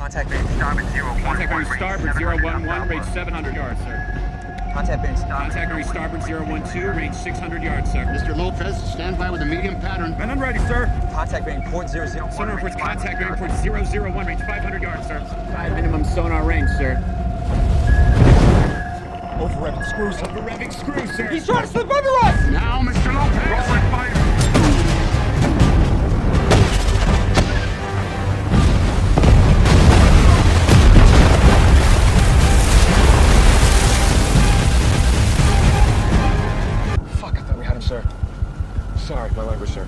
Contact bearing starboard 011. Contact bearing starboard 011, range 700 yards, sir. Contact bearing starboard. Contact bearing starboard 012, range 600 yards, sir. Mr. Lopez, stand by with a medium pattern. Men ready, sir. Contact bearing port 001. Sonar reports contact bearing port 001, range 500 yards, sir. 5 minimum sonar range, sir. Over-revving screws. Over-revving screw, sir. He's trying to slip under us! Now, Mr. Lopez! Rolling fire! Fuck, I thought we had him, sir. Sorry, my language, sir.